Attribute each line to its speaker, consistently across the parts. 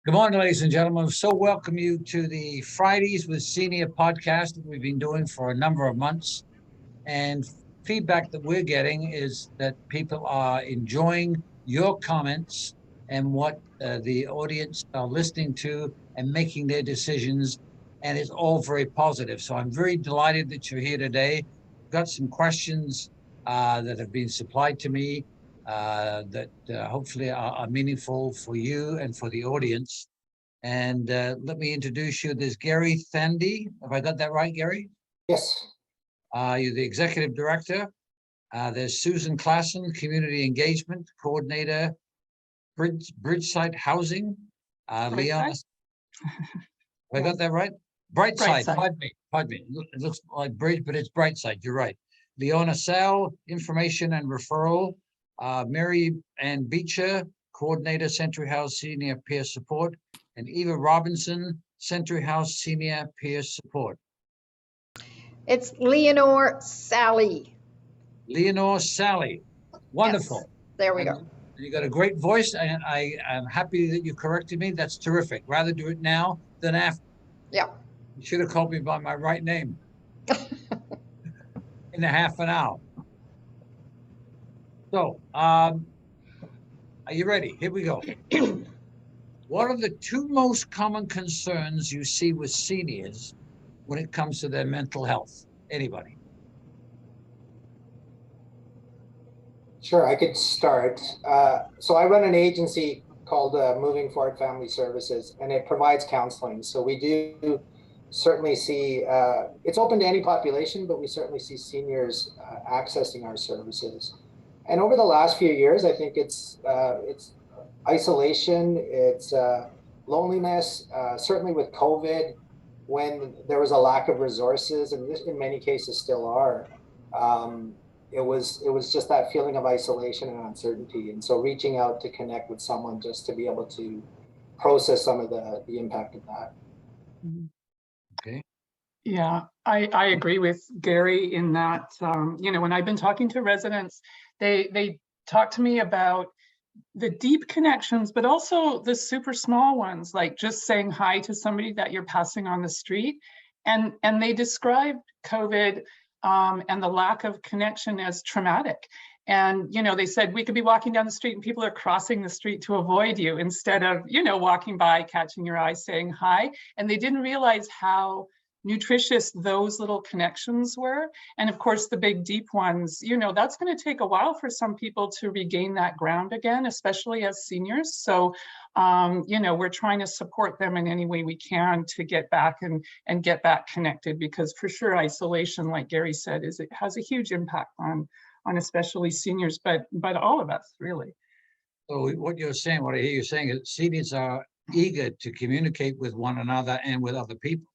Speaker 1: Good morning, ladies and gentlemen. So welcome you to the Fridays with Senior podcast that we've been doing for a number of months. And feedback that we're getting is that people are enjoying your comments and what the audience are listening to and making their decisions. And it's all very positive. So I'm very delighted that you're here today. Got some questions that have been supplied to me that hopefully are meaningful for you and for the audience. And let me introduce you. There's Gary Thandy. Have I got that right, Gary?
Speaker 2: Yes.
Speaker 1: You're the executive director. There's Susan Klassen, community engagement coordinator, Brightside Housing. Leon, have I got that right? Brightside. Pardon me. It looks like Bridge, but it's Brightside. You're right. Leona Sal, information and referral. Mary Ann Beecher, coordinator, Century House Senior Peer Support. And Eva Robinson, Century House Senior Peer Support.
Speaker 3: It's Leonore Sally.
Speaker 1: Leonore Sally. Wonderful.
Speaker 3: Yes, there we go.
Speaker 1: You got a great voice, and I am happy that you corrected me. That's terrific. Rather do it now than after.
Speaker 3: Yeah.
Speaker 1: You should have called me by my right name in a half an hour. So, are you ready? Here we go. What are the two most common concerns you see with seniors when it comes to their mental health? Anybody?
Speaker 2: Sure, I could start. So I run an agency called Moving Forward Family Services, and it provides counseling. So we do certainly see, it's open to any population, but we certainly see seniors accessing our services. And over the last few years, I think it's isolation, it's loneliness, certainly with COVID, when there was a lack of resources, and this in many cases still are, it was just that feeling of isolation and uncertainty. And so reaching out to connect with someone just to be able to process some of the impact of that.
Speaker 1: Okay.
Speaker 4: Yeah, I agree with Gary in that, when I've been talking to residents, they talk to me about the deep connections, but also the super small ones, like just saying hi to somebody that you're passing on the street. And they described COVID and the lack of connection as traumatic. And, they said we could be walking down the street and people are crossing the street to avoid you instead of, walking by, catching your eye, saying hi. And they didn't realize how nutritious those little connections were. And of course, the big deep ones, that's going to take a while for some people to regain that ground again, especially as seniors. So, we're trying to support them in any way we can to get back and get back connected, because for sure, isolation, like Gary said, it has a huge impact on especially seniors, but all of us, really.
Speaker 1: So what you're saying, what I hear you saying is seniors are eager to communicate with one another and with other people.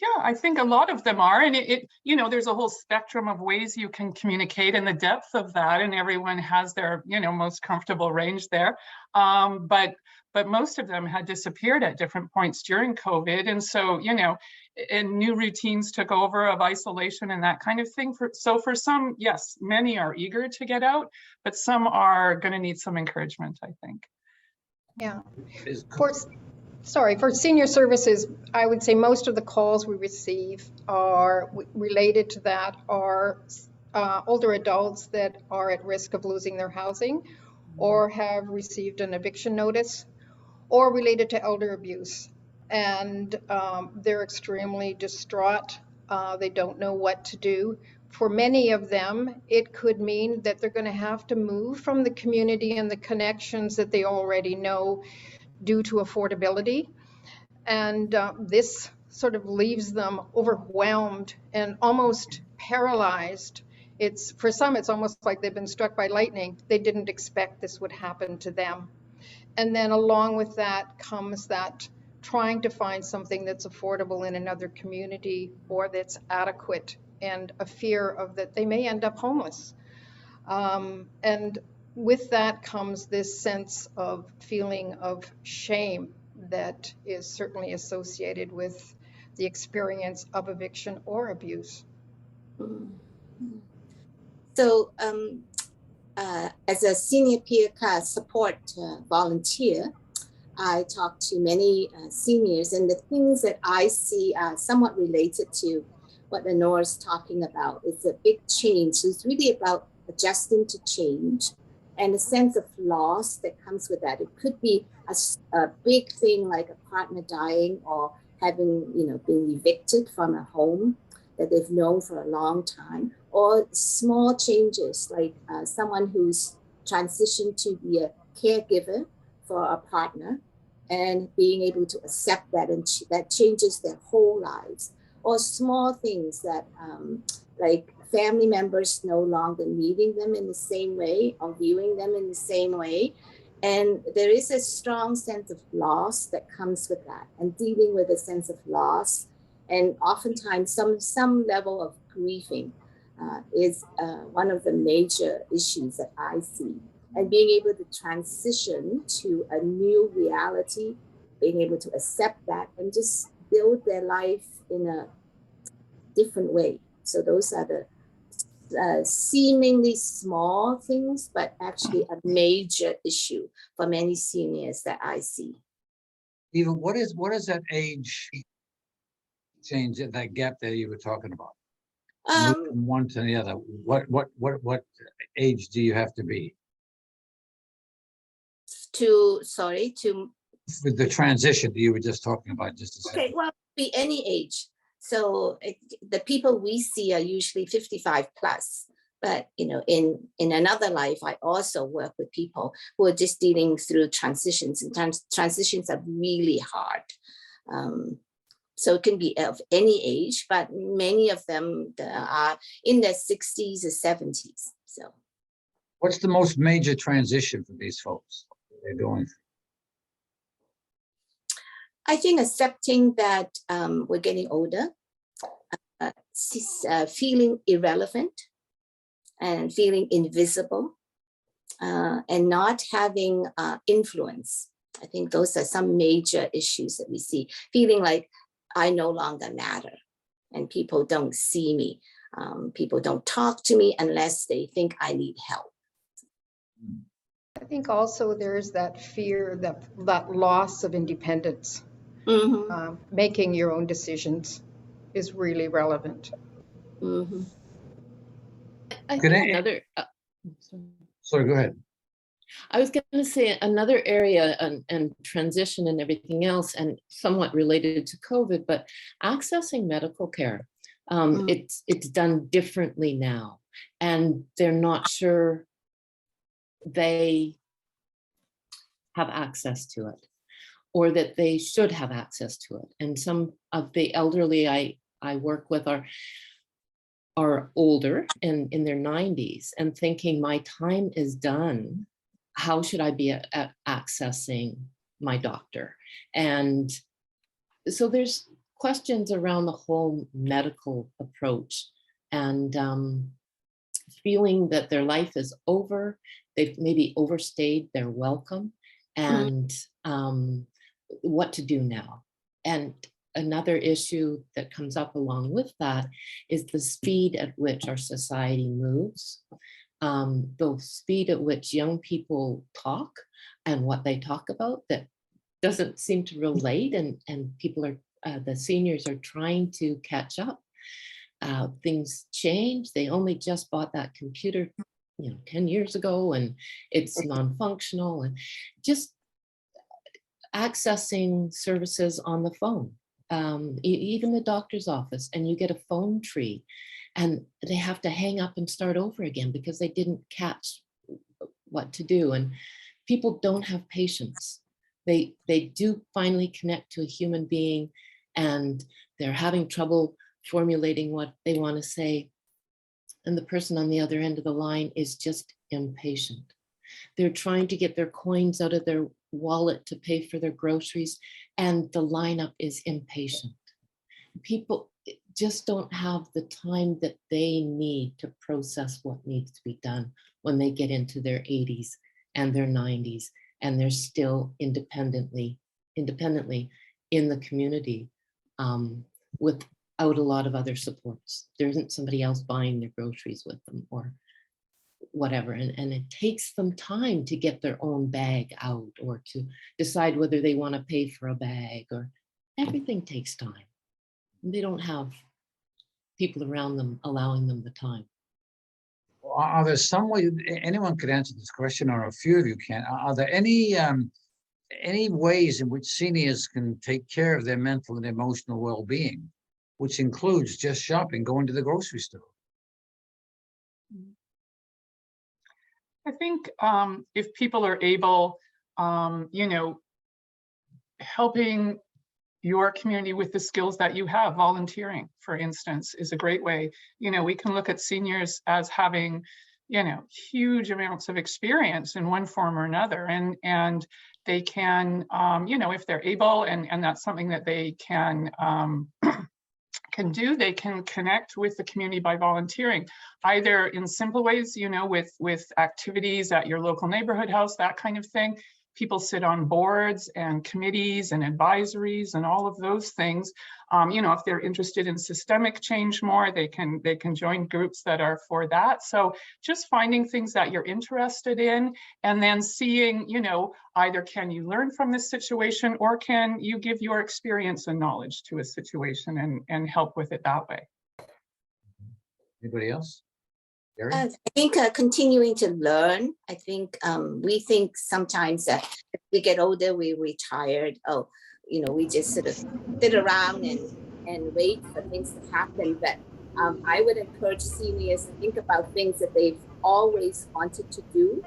Speaker 4: Yeah, I think a lot of them are. And there's a whole spectrum of ways you can communicate and the depth of that. And everyone has their, most comfortable range there. But most of them had disappeared at different points during COVID. And so, and new routines took over of isolation and that kind of thing. So for some, yes, many are eager to get out, but some are going to need some encouragement, I think.
Speaker 3: Yeah. For senior services, I would say most of the calls we receive are related to that are older adults that are at risk of losing their housing or have received an eviction notice or related to elder abuse. And they're extremely distraught. They don't know what to do. For many of them, it could mean that they're going to have to move from the community and the connections that they already know due to affordability. And this sort of leaves them overwhelmed and almost paralyzed. For some, it's almost like they've been struck by lightning. They didn't expect this would happen to them. And then along with that comes that trying to find something that's affordable in another community or that's adequate, and a fear of that they may end up homeless. And with that comes this sense of feeling of shame that is certainly associated with the experience of eviction or abuse.
Speaker 5: So as a senior peer support volunteer, I talk to many seniors, and the things that I see are somewhat related to what Lenore's talking about. It's a big change. So it's really about adjusting to change and a sense of loss that comes with that. It could be a big thing like a partner dying or having, been evicted from a home that they've known for a long time, or small changes like someone who's transitioned to be a caregiver for a partner and being able to accept that, and that changes their whole lives. Or small things that like family members no longer meeting them in the same way or viewing them in the same way. And there is a strong sense of loss that comes with that, and dealing with a sense of loss and oftentimes some level of grieving is one of the major issues that I see. And being able to transition to a new reality, being able to accept that and just build their life in a different way. So those are the seemingly small things, but actually a major issue for many seniors that I see.
Speaker 1: Eva, what is that age change, that gap that you were talking about? Move from one to the other. What age do you have to be? With the transition that you were just talking about just a second.
Speaker 5: Okay, well, be any age. So the people we see are usually 55 plus. But in another life, I also work with people who are just dealing through transitions, and transitions are really hard. So it can be of any age, but many of them are in their 60s or 70s. So,
Speaker 1: what's the most major transition for these folks they're going through?
Speaker 5: I think accepting that we're getting older, feeling irrelevant and feeling invisible, and not having influence. I think those are some major issues that we see. Feeling like I no longer matter and people don't see me. People don't talk to me unless they think I need help.
Speaker 3: I think also there's that fear, that loss of independence.
Speaker 5: Mm-hmm.
Speaker 3: Making your own decisions is really relevant.
Speaker 5: Mm-hmm.
Speaker 6: I think another.
Speaker 1: Sorry, go ahead.
Speaker 6: I was going to say another area and transition and everything else, and somewhat related to COVID, but accessing medical care. It's done differently now, and they're not sure they have access to it, or that they should have access to it. And some of the elderly I work with are older and in their 90s and thinking my time is done. How should I be accessing my doctor? And so there's questions around the whole medical approach, and feeling that their life is over. They've maybe overstayed their welcome, and what to do now. And another issue that comes up along with that is the speed at which our society moves. The speed at which young people talk and what they talk about that doesn't seem to relate, and people are, the seniors are trying to catch up. Things change. They only just bought that computer, 10 years ago, and it's non-functional, and just accessing services on the phone, even the doctor's office, and you get a phone tree. And they have to hang up and start over again because they didn't catch what to do. And people don't have patience. They do finally connect to a human being, and they're having trouble formulating what they want to say. And the person on the other end of the line is just impatient. They're trying to get their coins out of their wallet to pay for their groceries, and the lineup is impatient. People just don't have the time that they need to process what needs to be done when they get into their 80s and their 90s, and they're still independently in the community without a lot of other supports. There isn't somebody else buying their groceries with them, or whatever, and it takes them time to get their own bag out or to decide whether they want to pay for a bag, or everything takes time. And they don't have people around them allowing them the time.
Speaker 1: Are there some way, anyone could answer this question, or a few of you can, are there any ways in which seniors can take care of their mental and emotional well-being, which includes just shopping, going to the grocery store?
Speaker 4: I think if people are able, you know, helping your community with the skills that you have, volunteering, for instance, is a great way. You know, we can look at seniors as having, you know, huge amounts of experience in one form or another, and they can, you know, if they're able, and that's something that they can do, they can connect with the community by volunteering, either in simple ways, you know, with activities at your local neighborhood house, that kind of thing. People sit on boards and committees and advisories and all of those things. You know, if they're interested in systemic change more, they can join groups that are for that. So just finding things that you're interested in, and then seeing, you know, either can you learn from this situation, or can you give your experience and knowledge to a situation and help with it that way.
Speaker 1: Anybody else?
Speaker 5: I think continuing to learn. I think we think sometimes that as we get older, we're retired. Oh, you know, we just sort of sit around and wait for things to happen. But I would encourage seniors to think about things that they've always wanted to do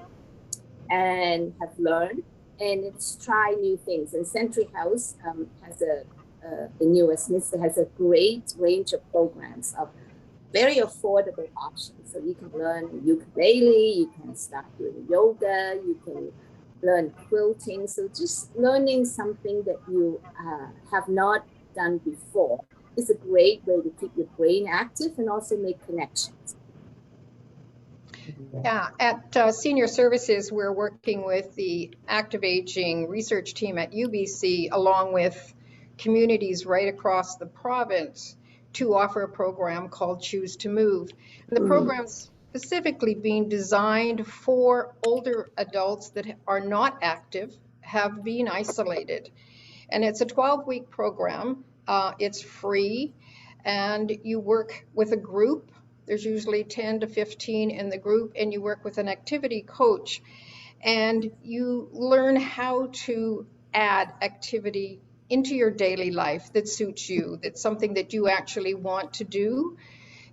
Speaker 5: and have learned, and it's try new things. And Century House has in New Westminster has a great range of programs of very affordable options. So you can learn ukulele, you can start doing yoga, you can learn quilting. So just learning something that you have not done before is a great way to keep your brain active and also make connections.
Speaker 3: Yeah, at Senior Services, we're working with the Active Aging research team at UBC, along with communities right across the province, to offer a program called Choose to Move. And the program's specifically being designed for older adults that are not active, have been isolated. And it's a 12-week program. It's free, and you work with a group. There's usually 10 to 15 in the group, and you work with an activity coach, and you learn how to add activity into your daily life that suits you, that's something that you actually want to do,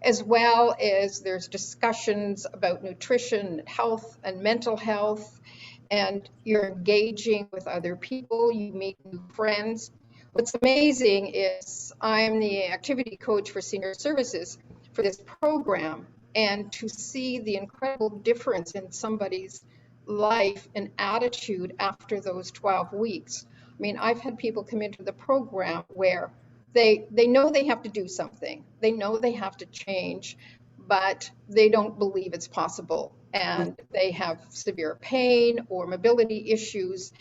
Speaker 3: as well as there's discussions about nutrition, health, and mental health, and you're engaging with other people, you meet new friends. What's amazing is I'm the activity coach for Senior Services for this program, and to see the incredible difference in somebody's life and attitude after those 12 weeks. I mean, I've had people come into the program where they know they have to do something, they know they have to change, but they don't believe it's possible, and they have severe pain or mobility issues.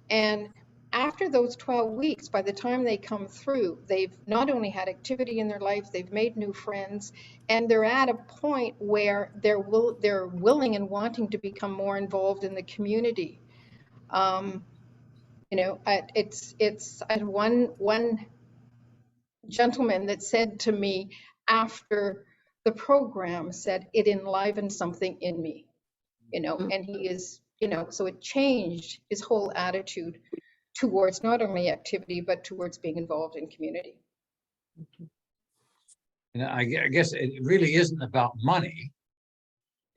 Speaker 3: And after those 12 weeks, by the time they come through, they've not only had activity in their life, they've made new friends, and they're at a point where they're willing and wanting to become more involved in the community. You know, I had one gentleman that said to me after the program, said it enlivened something in me, you know, and he is, you know, so it changed his whole attitude towards not only activity, but towards being involved in community.
Speaker 1: And I guess it really isn't about money.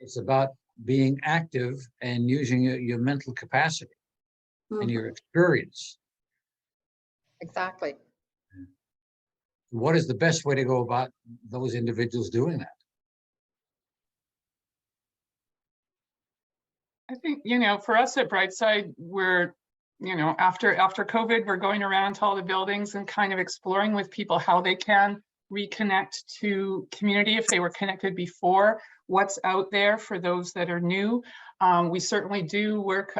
Speaker 1: It's about being active and using your mental capacity and your experience.
Speaker 3: Exactly.
Speaker 1: What is the best way to go about those individuals doing that?
Speaker 4: I think, you know, for us at Brightside, we're, you know, after COVID, we're going around to all the buildings and kind of exploring with people how they can reconnect to community if they were connected before. what's out there for those that are new. We certainly do work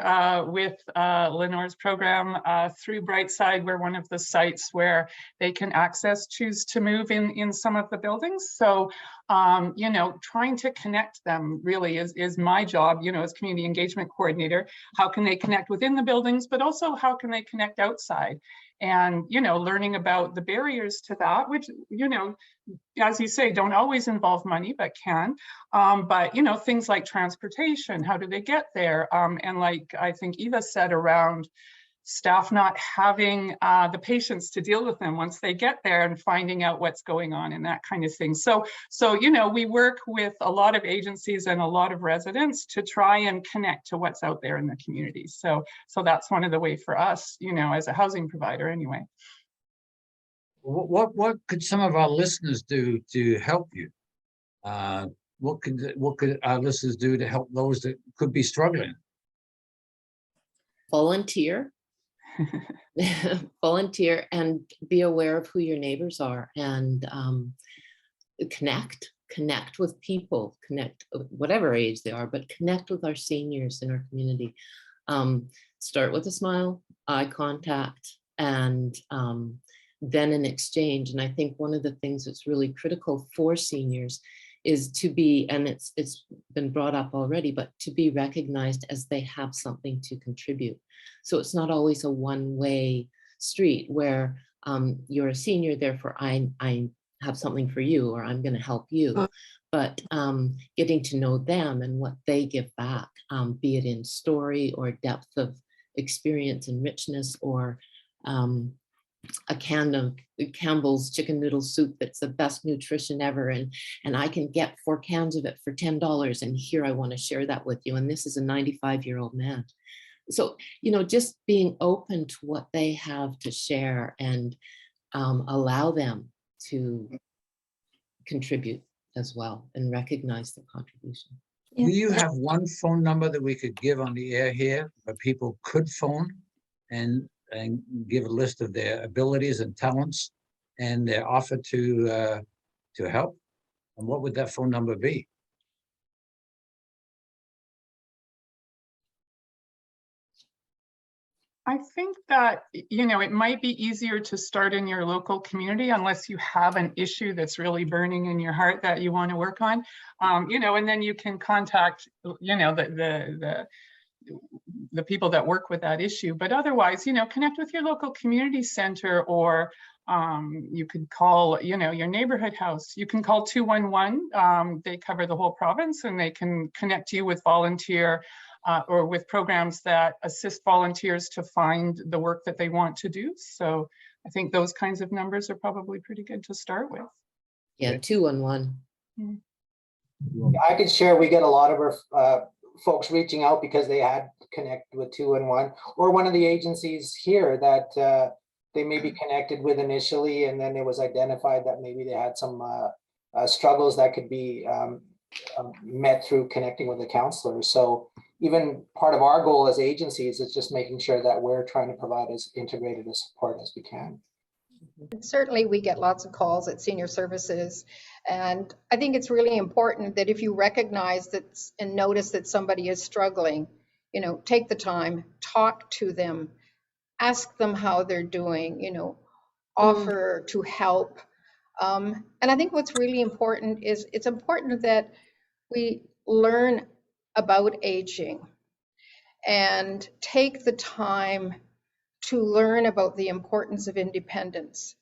Speaker 4: with Lenore's program through Brightside. We're one of the sites where they can choose to move in some of the buildings. So, you know, trying to connect them really is my job, you know, as community engagement coordinator. How can they connect within the buildings, but also how can they connect outside? And, you know, learning about the barriers to that, which, you know, as you say, don't always involve money, but can. But, you know, things like transportation, how do they get there? And like I think Eva said, around staff not having the patience to deal with them once they get there and finding out what's going on and that kind of thing. So, you know, we work with a lot of agencies and a lot of residents to try and connect to what's out there in the community. So that's one of the way for us, you know, as a housing provider anyway.
Speaker 1: What could some of our listeners do to help you? What could our listeners do to help those that could be struggling?
Speaker 6: Volunteer. Volunteer and be aware of who your neighbors are, and connect with people, connect whatever age they are, but connect with our seniors in our community. Start with a smile, eye contact, and then an exchange. And I think one of the things that's really critical for seniors is to be, and it's been brought up already, but to be recognized as they have something to contribute. So it's not always a one-way street where you're a senior, therefore I have something for you, or I'm going to help you. But getting to know them and what they give back, be it in story or depth of experience and richness, or a can of Campbell's chicken noodle soup that's the best nutrition ever, and I can get 4 cans of it for $10, and here I want to share that with you, and this is a 95-year-old man. So, you know, just being open to what they have to share, and allow them to contribute as well and recognize their contribution.
Speaker 1: Do you have one phone number that we could give on the air here where people could phone and give a list of their abilities and talents and their offer to help? And what would that phone number be?
Speaker 4: I think that, you know, it might be easier to start in your local community unless you have an issue that's really burning in your heart that you want to work on, you know, and then you can contact, you know, the people that work with that issue. But otherwise, you know, connect with your local community center, or you could call, you know, your neighborhood house. You can call 211. They cover the whole province, and they can connect you with volunteer or with programs that assist volunteers to find the work that they want to do. So I think those kinds of numbers are probably pretty good to start with.
Speaker 6: Yeah, 211.
Speaker 2: I could share, we get a lot of our folks reaching out because they had connected with 211 or one of the agencies here that they may be connected with initially, and then it was identified that maybe they had some struggles that could be met through connecting with the counselors. So even part of our goal as agencies is just making sure that we're trying to provide as integrated a support as we can.
Speaker 3: Certainly, we get lots of calls at senior services, and I think it's really important that if you recognize that and notice that somebody is struggling, you know, take the time, talk to them, ask them how they're doing, you know, offer to help. And I think what's really important is it's important that we learn about aging and take the time to learn about the importance of independence.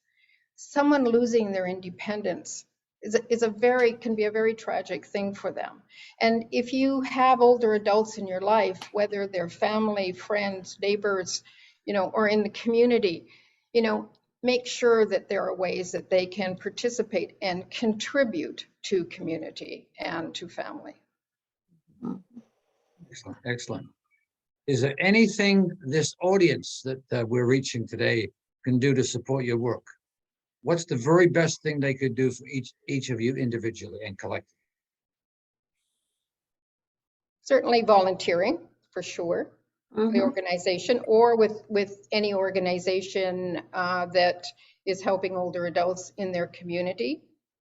Speaker 3: Someone losing their independence can be a very tragic thing for them. And if you have older adults in your life, whether they're family, friends, neighbors, you know, or in the community, you know, make sure that there are ways that they can participate and contribute to community and to family.
Speaker 1: Excellent, excellent. Is there anything this audience that we're reaching today can do to support your work? What's the very best thing they could do for each of you individually and collectively?
Speaker 3: Certainly volunteering, for sure, the organization, or with any organization that is helping older adults in their community.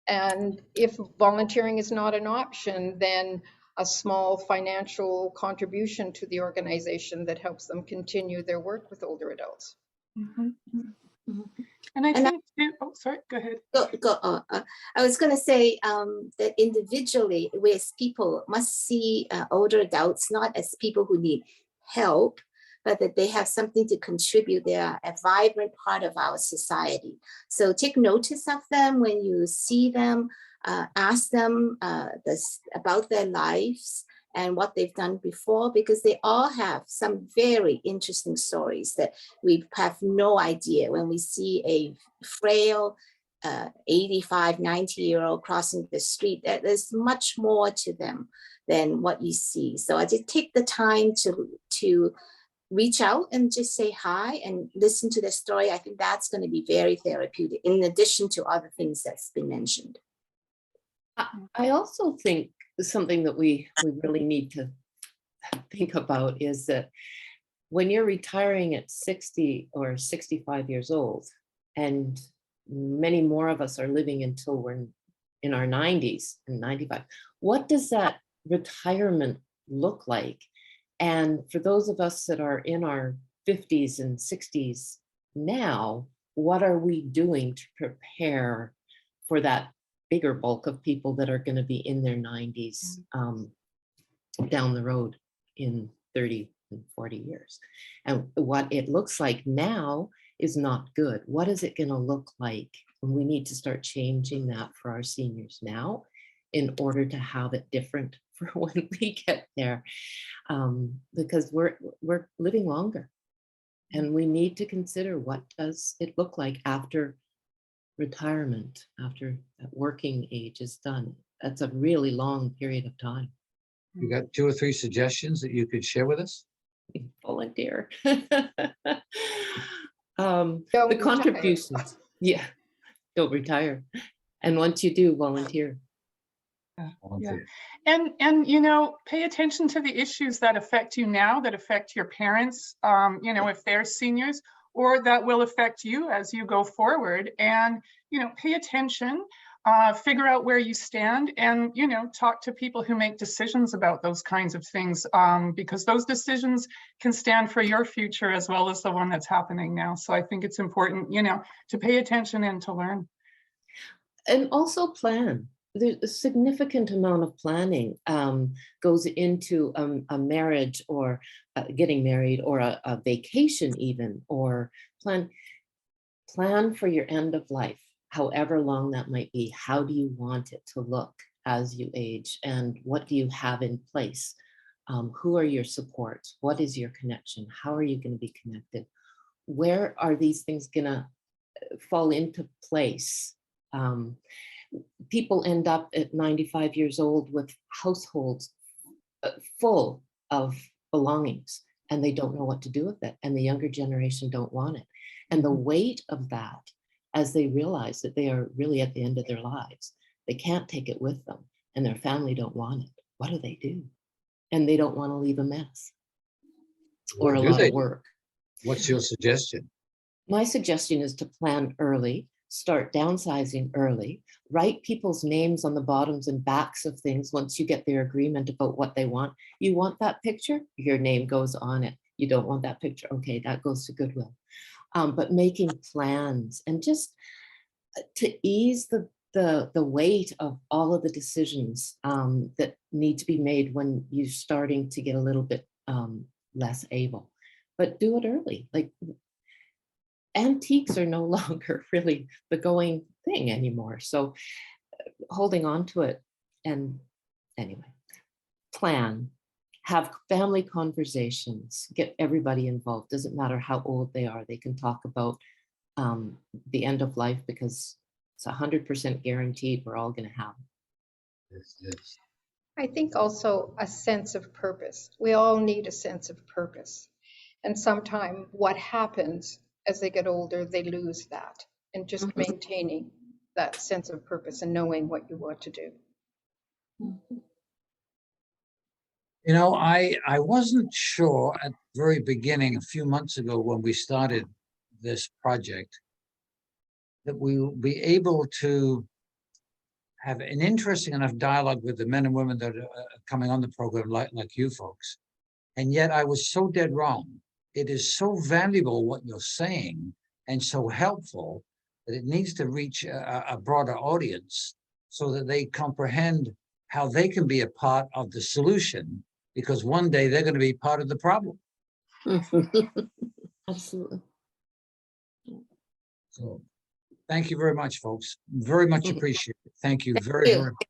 Speaker 3: And if volunteering is not an option, then a small financial contribution to the organization that helps them continue their work with older adults.
Speaker 4: Mhm.
Speaker 5: Mhm.
Speaker 4: And I
Speaker 5: And
Speaker 4: think too, oh, sorry, go ahead.
Speaker 5: I was going to say that individually, we as people must see older adults not as people who need help, but that they have something to contribute. They are a vibrant part of our society. So take notice of them when you see them, ask them about their lives and what they've done before, because they all have some very interesting stories that we have no idea when we see a frail 85, 90-year-old crossing the street. There's much more to them than what you see. So I did take the time to reach out and just say hi and listen to their story. I think that's going to be very therapeutic, in addition to other things that's been mentioned.
Speaker 6: I also think something that we really need to think about is that when you're retiring at 60 or 65 years old, and many more of us are living until we're in our 90s and 95, what does that retirement look like? And for those of us that are in our 50s and 60s now, what are we doing to prepare for that bigger bulk of people that are going to be in their 90s down the road in 30 and 40 years? And what it looks like now is not good. What is it going to look like? And we need to start changing that for our seniors now in order to have it different for when we get there, because we're living longer, and we need to consider what does it look like after retirement, after that working age is done. That's a really long period of time.
Speaker 1: You got 2 or 3 suggestions that you could share with us?
Speaker 6: Volunteer.
Speaker 3: Don't
Speaker 6: The
Speaker 3: retire.
Speaker 6: contributions. Yeah, don't retire. And once you do, volunteer.
Speaker 4: Yeah. And you know, pay attention to the issues that affect you now, that affect your parents, you know, if they're seniors, or that will affect you as you go forward. And, you know, pay attention, figure out where you stand, and, you know, talk to people who make decisions about those kinds of things, because those decisions can stand for your future as well as the one that's happening now. So I think it's important, you know, to pay attention and to learn.
Speaker 6: And also plan. There's a significant amount of planning goes into a marriage, or getting married, or a vacation even, or plan for your end of life, however long that might be. How do you want it to look as you age, and what do you have in place? Who are your supports? What is your connection? How are you going to be connected? Where are these things going to fall into place? People end up at 95 years old with households full of belongings, and they don't know what to do with it. And the younger generation don't want it. And the weight of that, as they realize that they are really at the end of their lives, they can't take it with them, and their family don't want it. What do? And they don't want to leave a mess or a lot of work.
Speaker 1: What's your suggestion?
Speaker 6: My suggestion is to plan early, start downsizing early, write people's names on the bottoms and backs of things once you get their agreement about what they want. You want that picture? Your name goes on it. You don't want that picture? Okay, that goes to Goodwill. But making plans, and just to ease the weight of all of the decisions that need to be made when you're starting to get a little bit less able. But do it early. Like, antiques are no longer really the going thing anymore. So holding on to it, and anyway, plan, have family conversations, get everybody involved. Doesn't matter how old they are. They can talk about the end of life, because it's 100% guaranteed we're all going to have it.
Speaker 1: Yes.
Speaker 3: I think also a sense of purpose. We all need a sense of purpose. And sometimes what happens as they get older, they lose that. And just maintaining that sense of purpose and knowing what you want to do.
Speaker 1: You know, I wasn't sure at the very beginning, a few months ago when we started this project, that we will be able to have an interesting enough dialogue with the men and women that are coming on the program, like you folks. And yet I was so dead wrong. It is so valuable what you're saying and so helpful that it needs to reach a broader audience so that they comprehend how they can be a part of the solution, because one day they're going to be part of the problem.
Speaker 6: Absolutely.
Speaker 1: So thank you very much, folks. Very much appreciated. Thank you very,
Speaker 6: you.
Speaker 1: very much.